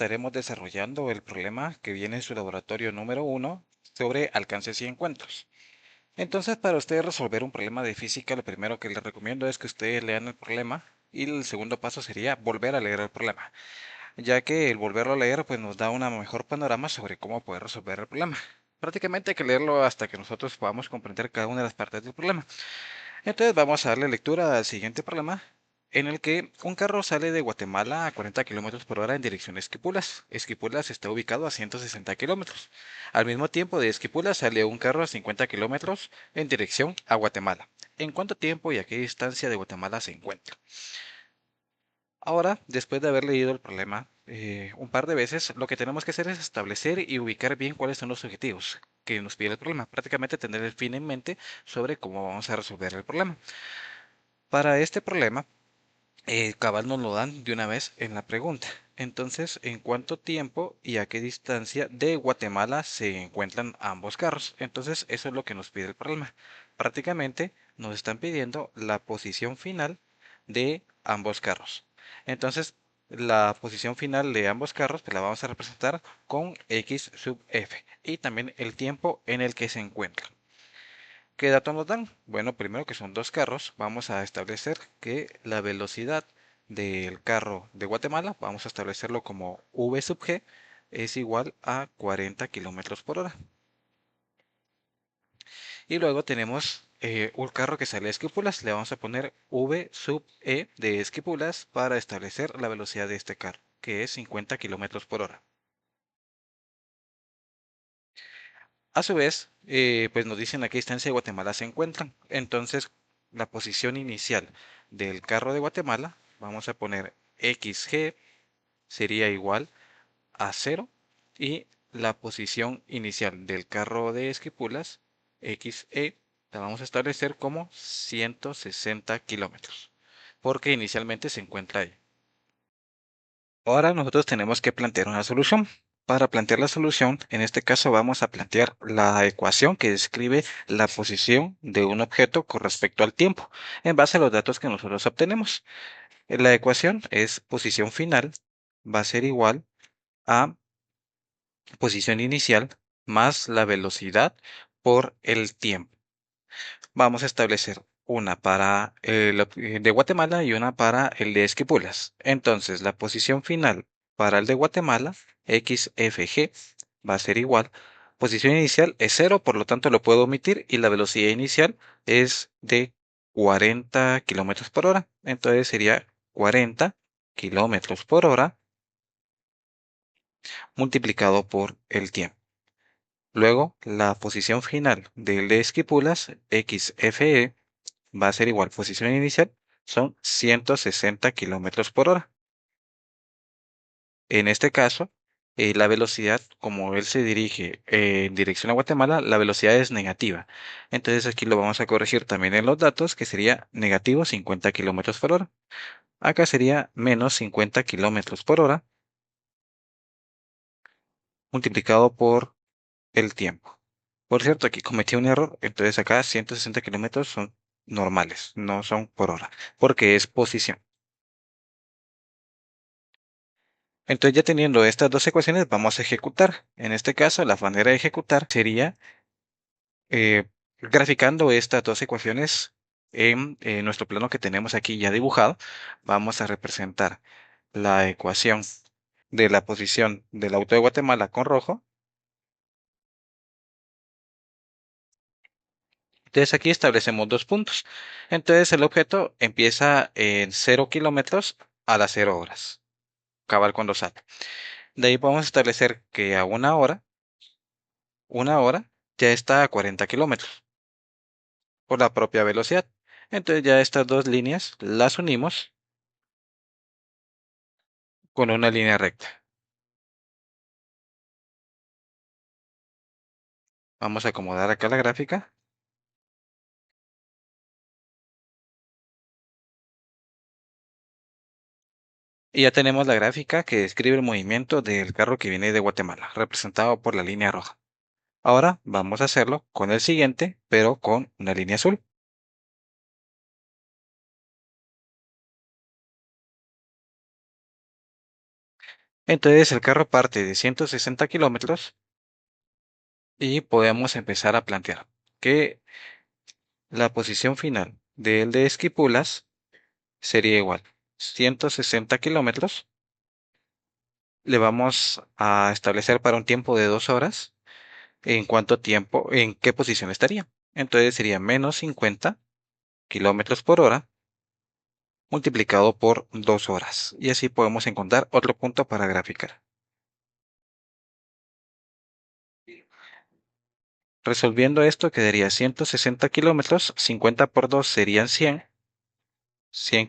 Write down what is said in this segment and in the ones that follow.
estaremos desarrollando el problema que viene en su laboratorio número 1 sobre alcances y encuentros. Entonces, para ustedes resolver un problema de física, lo primero que les recomiendo es que ustedes lean el problema y el segundo paso sería volver a leer el problema, ya que el volverlo a leer pues nos da una mejor panorama sobre cómo poder resolver el problema. Prácticamente hay que leerlo hasta que nosotros podamos comprender cada una de las partes del problema. Entonces vamos a darle lectura al siguiente problema, en el que un carro sale de Guatemala a 40 kilómetros por hora en dirección a Esquipulas. Esquipulas está ubicado a 160 kilómetros. Al mismo tiempo de Esquipulas sale un carro a 50 kilómetros en dirección a Guatemala. ¿En cuánto tiempo y a qué distancia de Guatemala se encuentra? Ahora, después de haber leído el problema un par de veces, lo que tenemos que hacer es establecer y ubicar bien cuáles son los objetivos que nos pide el problema. Prácticamente tener el fin en mente sobre cómo vamos a resolver el problema. Para este problema, cabal nos lo dan de una vez en la pregunta. Entonces, ¿en cuánto tiempo y a qué distancia de Guatemala se encuentran ambos carros? Entonces, eso es lo que nos pide el problema. Prácticamente nos están pidiendo la posición final de ambos carros. Entonces, la posición final de ambos carros pues la vamos a representar con x sub f y también el tiempo en el que se encuentran. ¿Qué datos nos dan? Bueno, primero que son dos carros, vamos a establecer que la velocidad del carro de Guatemala, vamos a establecerlo como v sub g, es igual a 40 kilómetros por hora. Y luego tenemos un carro que sale de Esquipulas, le vamos a poner v sub e de Esquipulas para establecer la velocidad de este carro, que es 50 kilómetros por hora. A su vez, pues nos dicen a qué distancia de Guatemala se encuentran. Entonces, la posición inicial del carro de Guatemala, vamos a poner XG sería igual a 0 y la posición inicial del carro de Esquipulas, XE, la vamos a establecer como 160 kilómetros, porque inicialmente se encuentra ahí. Ahora nosotros tenemos que plantear una solución. Para plantear la solución, en este caso vamos a plantear la ecuación que describe la posición de un objeto con respecto al tiempo, en base a los datos que nosotros obtenemos. La ecuación es posición final va a ser igual a posición inicial más la velocidad por el tiempo. Vamos a establecer una para el de Guatemala y una para el de Esquipulas. Entonces, la posición final para el de Guatemala, XFG, va a ser igual. Posición inicial es 0, por lo tanto lo puedo omitir y la velocidad inicial es de 40 kilómetros por hora. Entonces sería 40 kilómetros por hora multiplicado por el tiempo. Luego, la posición final del de Esquipulas, XFE, va a ser igual. Posición inicial son 160 kilómetros por hora. En este caso, la velocidad, como él se dirige en dirección a Guatemala, la velocidad es negativa. Entonces aquí lo vamos a corregir también en los datos, que sería negativo 50 kilómetros por hora. Acá sería menos 50 kilómetros por hora multiplicado por el tiempo. Por cierto, aquí cometí un error, entonces acá 160 kilómetros son normales, no son por hora, porque es posición. Entonces ya teniendo estas dos ecuaciones vamos a ejecutar. En este caso la manera de ejecutar sería eh, graficando estas dos ecuaciones en nuestro plano que tenemos aquí ya dibujado. Vamos a representar la ecuación de la posición del auto de Guatemala con rojo. Entonces aquí establecemos dos puntos. Entonces el objeto empieza en 0 kilómetros a las 0 horas, cabal cuando sale. De ahí podemos establecer que a una hora ya está a 40 kilómetros por la propia velocidad. Entonces ya estas dos líneas las unimos con una línea recta. Vamos a acomodar acá la gráfica. Y ya tenemos la gráfica que describe el movimiento del carro que viene de Guatemala, representado por la línea roja. Ahora vamos a hacerlo con el siguiente, pero con una línea azul. Entonces el carro parte de 160 kilómetros y podemos empezar a plantear que la posición final del de Esquipulas sería igual. 160 kilómetros. Le vamos a establecer para un tiempo de 2 horas. ¿En cuánto tiempo? ¿En qué posición estaría? Entonces sería menos 50 kilómetros por hora multiplicado por 2 horas. Y así podemos encontrar otro punto para graficar. Resolviendo esto quedaría 160 kilómetros, 50 por 2 serían 100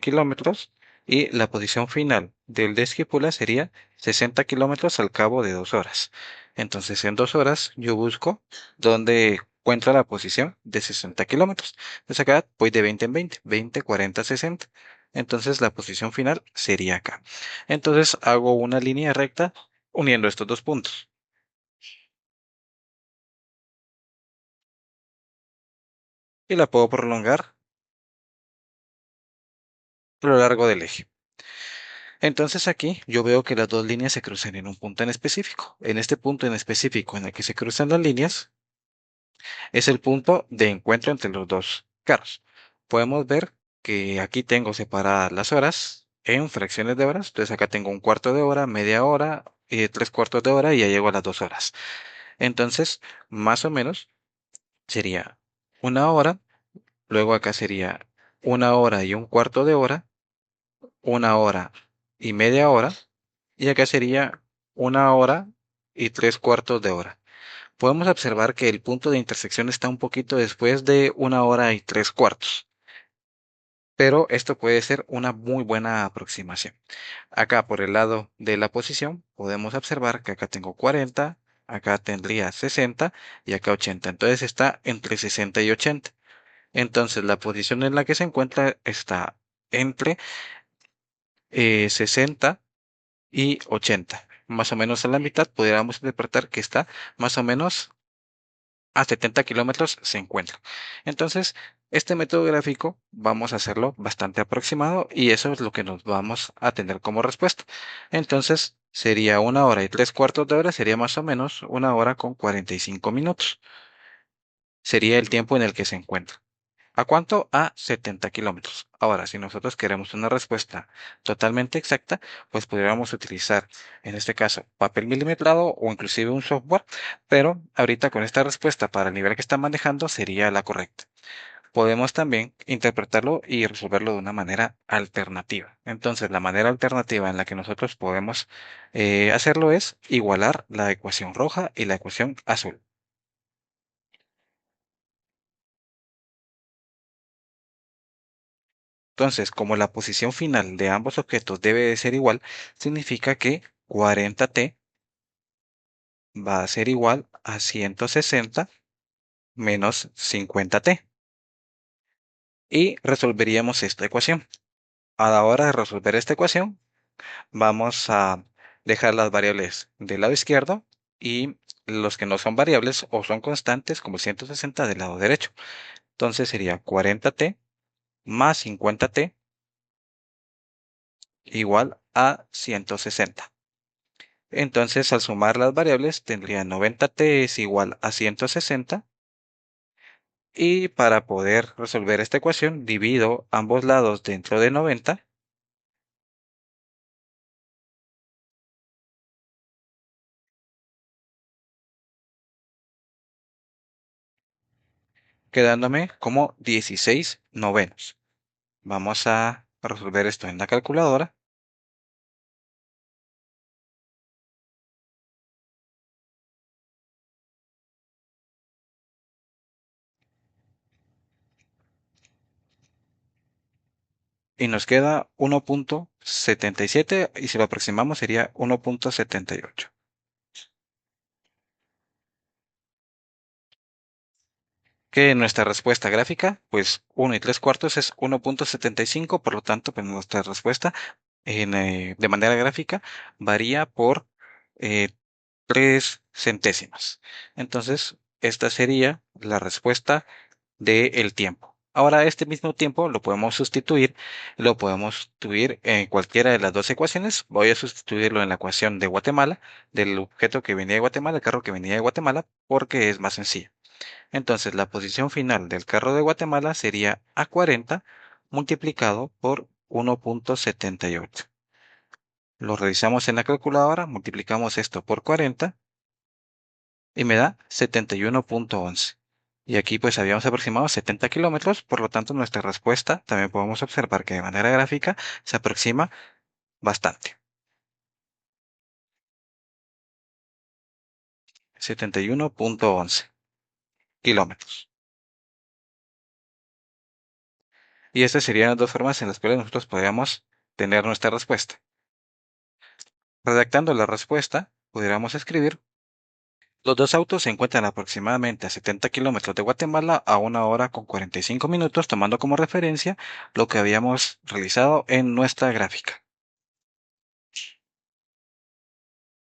kilómetros, y la posición final del de Esquipula sería 60 kilómetros al cabo de 2 horas. Entonces en 2 horas yo busco dónde encuentro la posición de 60 kilómetros. Entonces acá voy de 20 en 20, 20, 40, 60. Entonces la posición final sería acá. Entonces hago una línea recta uniendo estos dos puntos y la puedo prolongar a lo largo del eje. Entonces aquí yo veo que las dos líneas se cruzan en un punto en específico. En este punto en específico en el que se cruzan las líneas es el punto de encuentro entre los dos carros. Podemos ver que aquí tengo separadas las horas en fracciones de horas. Entonces acá tengo un cuarto de hora, media hora, tres cuartos de hora y ya llego a las 2 horas. Entonces, más o menos sería una hora, luego acá sería una hora y un cuarto de hora, una hora y media hora, y acá sería una hora y tres cuartos de hora. Podemos observar que el punto de intersección está un poquito después de una hora y tres cuartos, pero esto puede ser una muy buena aproximación. Acá por el lado de la posición podemos observar que acá tengo 40, acá tendría 60 y acá 80. Entonces está entre 60 y 80. Entonces la posición en la que se encuentra está entre 60 y 80. Más o menos a la mitad, podríamos interpretar que está más o menos a 70 kilómetros se encuentra. Entonces, este método gráfico vamos a hacerlo bastante aproximado y eso es lo que nos vamos a tener como respuesta. Entonces, sería una hora y tres cuartos de hora, sería más o menos una hora con 45 minutos. Sería el tiempo en el que se encuentra. ¿A cuánto? A 70 kilómetros. Ahora, si nosotros queremos una respuesta totalmente exacta, pues podríamos utilizar, en este caso, papel milimetrado o inclusive un software, pero ahorita con esta respuesta para el nivel que está manejando sería la correcta. Podemos también interpretarlo y resolverlo de una manera alternativa. Entonces, la manera alternativa en la que nosotros podemos hacerlo es igualar la ecuación roja y la ecuación azul. Entonces, como la posición final de ambos objetos debe de ser igual, significa que 40t va a ser igual a 160 menos 50t. Y resolveríamos esta ecuación. A la hora de resolver esta ecuación, vamos a dejar las variables del lado izquierdo y los que no son variables o son constantes, como 160 del lado derecho. Entonces sería 40t más 50t igual a 160. Entonces, al sumar las variables, tendría 90t es igual a 160. Y para poder resolver esta ecuación, divido ambos lados dentro de 90, quedándome como 16 novenos. Vamos a resolver esto en la calculadora. Y nos queda 1.77 y si lo aproximamos sería 1.78. Que nuestra respuesta gráfica, pues 1 y 3 cuartos es 1.75, por lo tanto, pues nuestra respuesta de manera gráfica varía por eh, 3 centésimas. Entonces, esta sería la respuesta del tiempo. Ahora este mismo tiempo lo podemos sustituir en cualquiera de las dos ecuaciones. Voy a sustituirlo en la ecuación de Guatemala, del objeto que venía de Guatemala, el carro que venía de Guatemala, porque es más sencillo. Entonces, la posición final del carro de Guatemala sería A40 multiplicado por 1.78. Lo realizamos en la calculadora, multiplicamos esto por 40 y me da 71.11. Y aquí pues habíamos aproximado 70 kilómetros, por lo tanto nuestra respuesta también podemos observar que de manera gráfica se aproxima bastante. 71.11 kilómetros. Y estas serían las dos formas en las cuales nosotros podríamos tener nuestra respuesta. Redactando la respuesta, pudiéramos escribir: los dos autos se encuentran aproximadamente a 70 kilómetros de Guatemala a 1 hora con 45 minutos, tomando como referencia lo que habíamos realizado en nuestra gráfica.